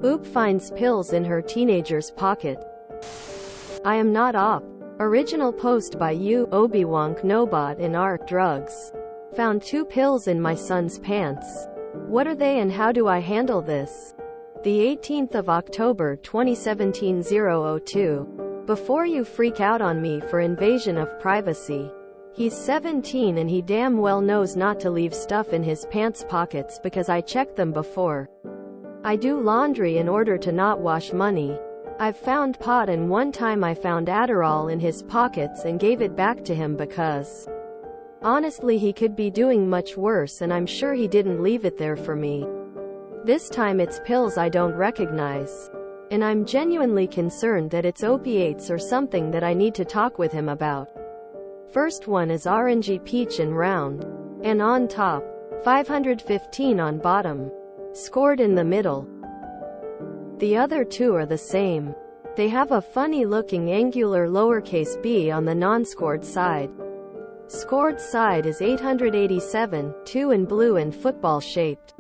Oop finds pills in her teenager's pocket. I am not op. Original post by you, Obiwonk Nobot in Art Drugs. Found 2 pills in my son's pants. What are they and how do I handle this? The 18th of October 2017 002. Before you freak out on me for invasion of privacy. He's 17 and he damn well knows not to leave stuff in his pants pockets because I checked them before. I do laundry in order to not wash money. I've found pot and one time I found Adderall in his pockets and gave it back to him because honestly he could be doing much worse and I'm sure he didn't leave it there for me. This time it's pills I don't recognize. And I'm genuinely concerned that it's opiates or something that I need to talk with him about. First one is orangey peach and round. And on top. 515 on bottom. Scored in the middle. The other 2 are the same. They have a funny looking angular lowercase b on the non-scored side. Scored side is 887, 2 in blue and football shaped.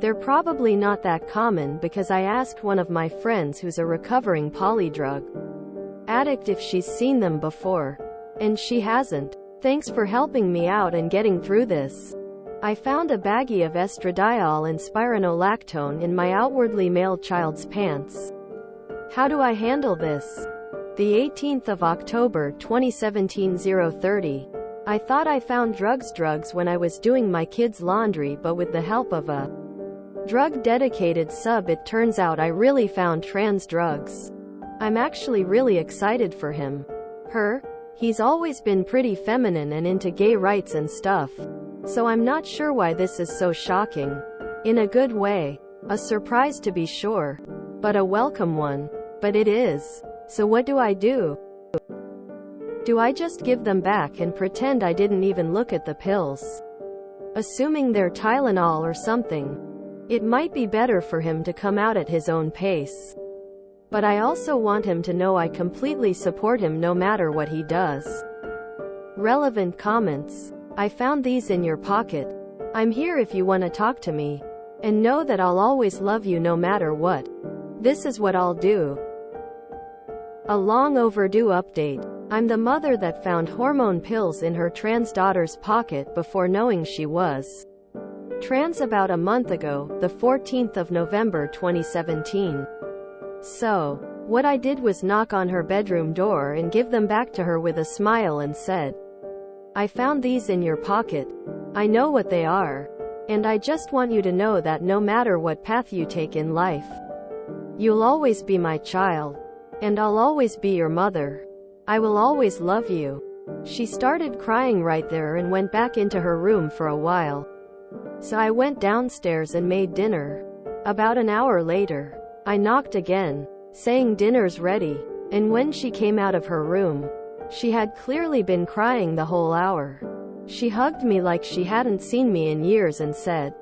They're probably not that common because I asked one of my friends who's a recovering polydrug addict if she's seen them before. And she hasn't. Thanks for helping me out and getting through this. I found a baggie of estradiol and spironolactone in my outwardly male child's pants. How do I handle this? The 18th of October 2017 030. I thought I found drugs when I was doing my kid's laundry, but with the help of a drug-dedicated sub it turns out I really found trans drugs. I'm actually really excited for him. Her? He's always been pretty feminine and into gay rights and stuff. So I'm not sure why this is so shocking. In a good way. A surprise to be sure. But a welcome one. But it is. So what do I do? Do I just give them back and pretend I didn't even look at the pills? Assuming they're Tylenol or something. It might be better for him to come out at his own pace. But I also want him to know I completely support him no matter what he does. Relevant comments. I found these in your pocket. I'm here if you want to talk to me. And know that I'll always love you no matter what. This is what I'll do. A long overdue update. I'm the mother that found hormone pills in her trans daughter's pocket before knowing she was trans about a month ago, the 14th of November 2017. So, what I did was knock on her bedroom door and give them back to her with a smile and said, I found these in your pocket. I know what they are. And I just want you to know that no matter what path you take in life, you'll always be my child. And I'll always be your mother. I will always love you. She started crying right there and went back into her room for a while. So I went downstairs and made dinner. About an hour later, I knocked again, saying dinner's ready. And when she came out of her room, she had clearly been crying the whole hour. She hugged me like she hadn't seen me in years and said,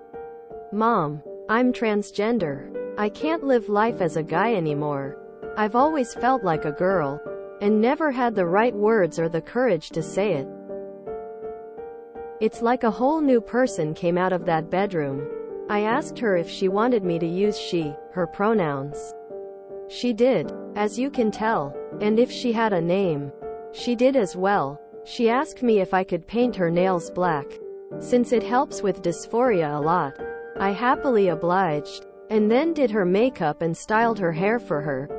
Mom, I'm transgender. I can't live life as a guy anymore. I've always felt like a girl. And never had the right words or the courage to say it. It's like a whole new person came out of that bedroom. I asked her if she wanted me to use she, her pronouns. She did, as you can tell. And if she had a name. She did as well. She asked me if I could paint her nails black, since it helps with dysphoria a lot. I happily obliged, and then did her makeup and styled her hair for her.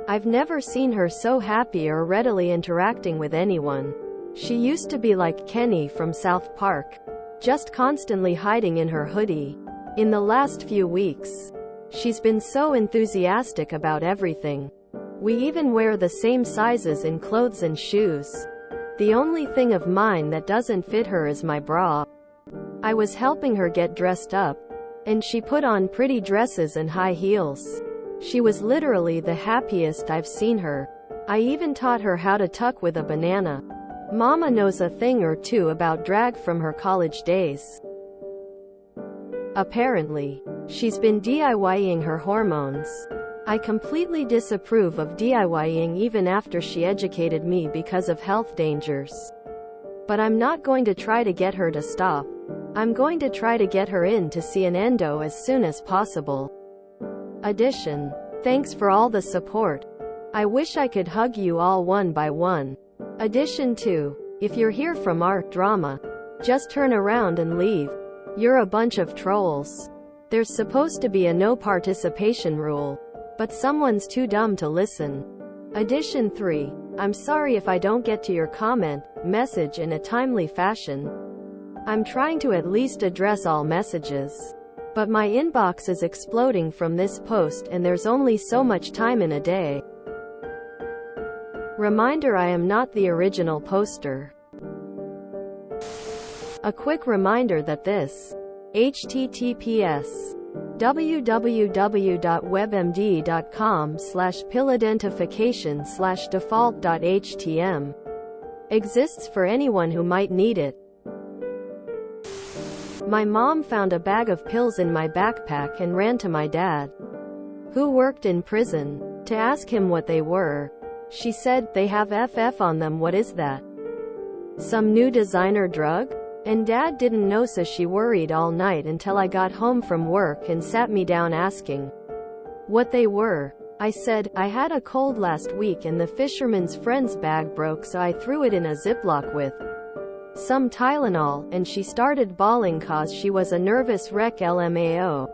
I've never seen her so happy or readily interacting with anyone. She used to be like Kenny from South Park, just constantly hiding in her hoodie. In the last few weeks, she's been so enthusiastic about everything. We even wear the same sizes in clothes and shoes. The only thing of mine that doesn't fit her is my bra. I was helping her get dressed up, and she put on pretty dresses and high heels. She was literally the happiest I've seen her. I even taught her how to tuck with a banana. Mama knows a thing or two about drag from her college days. Apparently, she's been DIYing her hormones. I completely disapprove of DIYing even after she educated me because of health dangers. But I'm not going to try to get her to stop. I'm going to try to get her in to see an endo as soon as possible. Addition. Thanks for all the support. I wish I could hug you all one by one. Addition 2. If you're here from art drama, just turn around and leave. You're a bunch of trolls. There's supposed to be a no participation rule, but someone's too dumb to listen. Addition 3. I'm sorry if I don't get to your comment, message in a timely fashion. I'm trying to at least address all messages. But my inbox is exploding from this post and there's only so much time in a day. Reminder: I am not the original poster. A quick reminder that this https://webmd.com/pill-identification/default.htm exists for anyone who might need it. My mom found a bag of pills in my backpack and ran to my dad, who worked in prison, to ask him what they were. She said, "They have FF on them. What is that? Some new designer drug?" And Dad didn't know, so she worried all night until I got home from work and sat me down asking what they were. I said, "I had a cold last week and the fisherman's friend's bag broke, so I threw it in a Ziploc with some Tylenol," and she started bawling cause she was a nervous wreck. LMAO.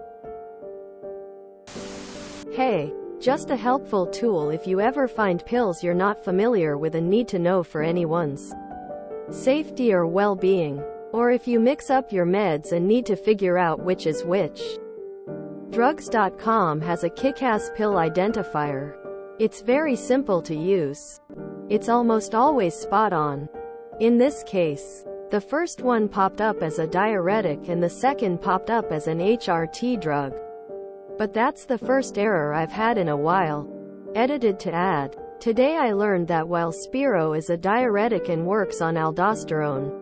Hey, just a helpful tool if you ever find pills you're not familiar with and need to know for anyone's safety or well-being. Or if you mix up your meds and need to figure out which is which. Drugs.com has a kick-ass pill identifier. It's very simple to use. It's almost always spot on. In this case, the first one popped up as a diuretic and the second popped up as an HRT drug. But that's the first error I've had in a while. Edited to add. Today I learned that while Spiro is a diuretic and works on aldosterone,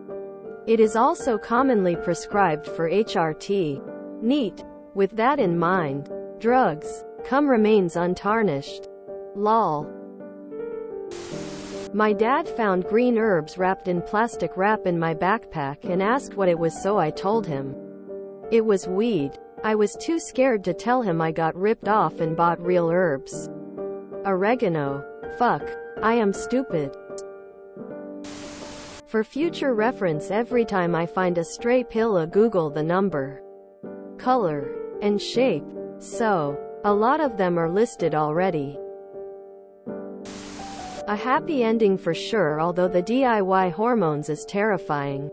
it is also commonly prescribed for HRT. Neat. With that in mind, drugs.com remains untarnished. Lol. My dad found green herbs wrapped in plastic wrap in my backpack and asked what it was, so I told him it was weed. I was too scared to tell him I got ripped off and bought real herbs. Oregano. Fuck. I am stupid. For future reference, every time I find a stray pill, I Google the number, color, and shape. So, a lot of them are listed already. A happy ending for sure, although the DIY hormones is terrifying.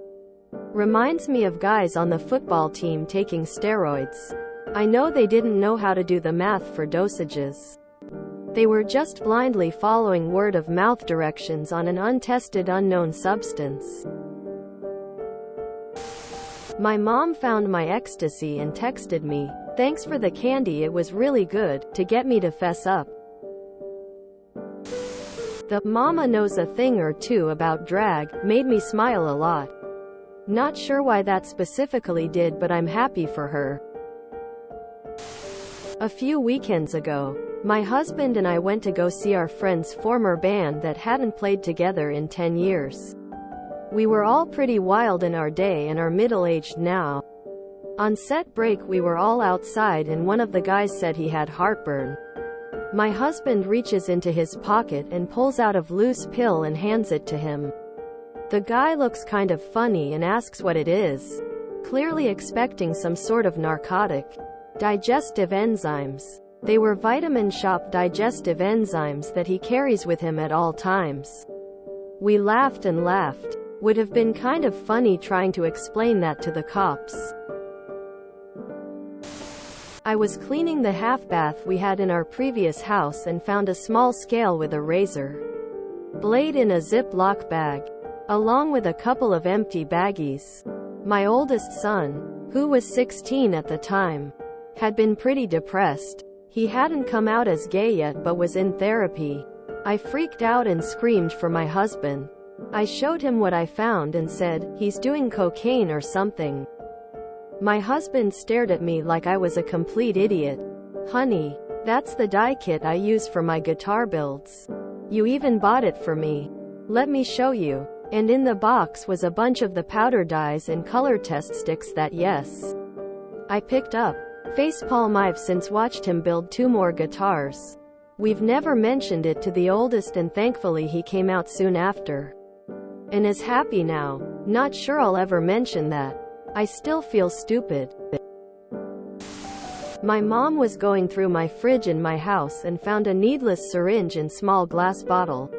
Reminds me of guys on the football team taking steroids. I know they didn't know how to do the math for dosages. They were just blindly following word-of-mouth directions on an untested unknown substance. My mom found my ecstasy and texted me, "Thanks for the candy, it was really good," to get me to fess up. The "mama knows a thing or two about drag" made me smile a lot. Not sure why that specifically did, but I'm happy for her. A few weekends ago, my husband and I went to go see our friend's former band that hadn't played together in 10 years. We were all pretty wild in our day and are middle-aged now. On set break we were all outside and one of the guys said he had heartburn. My husband reaches into his pocket and pulls out a loose pill and hands it to him. The guy looks kind of funny and asks what it is, clearly expecting some sort of narcotic. Digestive enzymes. They were Vitamin Shop digestive enzymes that he carries with him at all times. We laughed and laughed. Would have been kind of funny trying to explain that to the cops. I was cleaning the half bath we had in our previous house and found a small scale with a razor blade in a Ziploc bag, along with a couple of empty baggies. My oldest son, who was 16 at the time, had been pretty depressed. He hadn't come out as gay yet but was in therapy. I freaked out and screamed for my husband. I showed him what I found and said, "He's doing cocaine or something." My husband stared at me like I was a complete idiot. "Honey, that's the dye kit I use for my guitar builds. You even bought it for me. Let me show you." And in the box was a bunch of the powder dyes and color test sticks that, yes, I picked up. Facepalm. I've since watched him build 2 more guitars. We've never mentioned it to the oldest, and thankfully he came out soon after and is happy now. Not sure I'll ever mention that. I still feel stupid. My mom was going through my fridge in my house and found a needless syringe in small glass bottle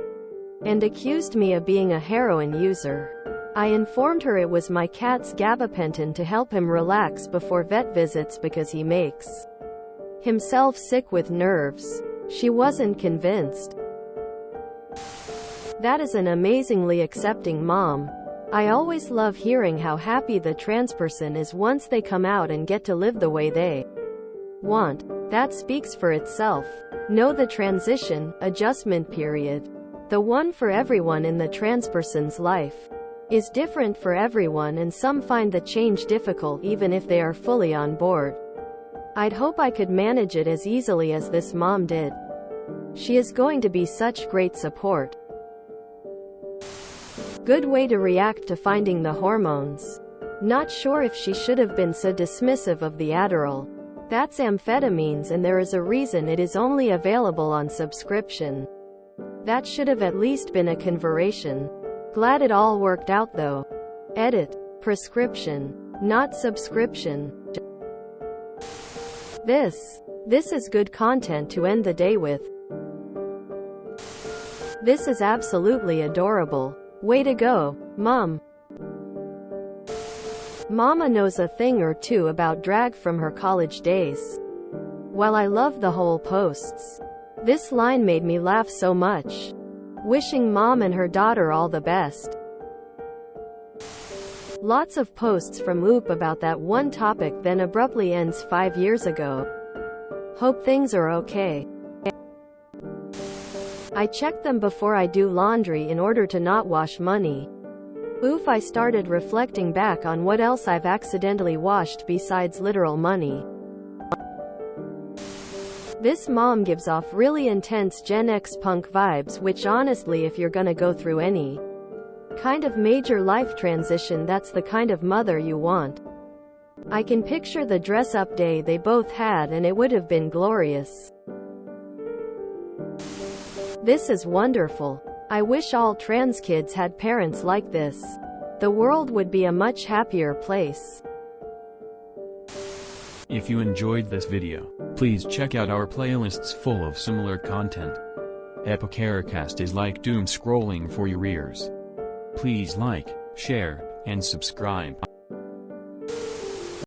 and accused me of being a heroin user. I informed her it was my cat's gabapentin to help him relax before vet visits because he makes himself sick with nerves. She wasn't convinced. That is an amazingly accepting mom. I always love hearing how happy the trans person is once they come out and get to live the way they want. That speaks for itself. Know the transition, adjustment period, the one for everyone in the trans person's life, is different for everyone, and some find the change difficult even if they are fully on board. I'd hope I could manage it as easily as this mom did. She is going to be such great support. Good way to react to finding the hormones. Not sure if she should have been so dismissive of the Adderall. That's amphetamines, and there is a reason it is only available on subscription. That should have at least been a conversation. Glad it all worked out though. Edit. Prescription, not subscription. This is good content to end the day with. This is absolutely adorable. Way to go, Mom. Mama knows a thing or two about drag from her college days. While I love the whole posts, this line made me laugh so much. Wishing Mom and her daughter all the best. Lots of posts from Oop about that one topic, then abruptly ends 5 years ago. Hope things are okay. I check them before I do laundry in order to not wash money. Oof, I started reflecting back on what else I've accidentally washed besides literal money. This mom gives off really intense Gen X punk vibes, which honestly, if you're gonna go through any kind of major life transition, that's the kind of mother you want. I can picture the dress-up day they both had, and it would have been glorious. This is wonderful. I wish all trans kids had parents like this. The world would be a much happier place. If you enjoyed this video, please check out our playlists full of similar content. Epicaricast is like doom scrolling for your ears. Please like, share, and subscribe.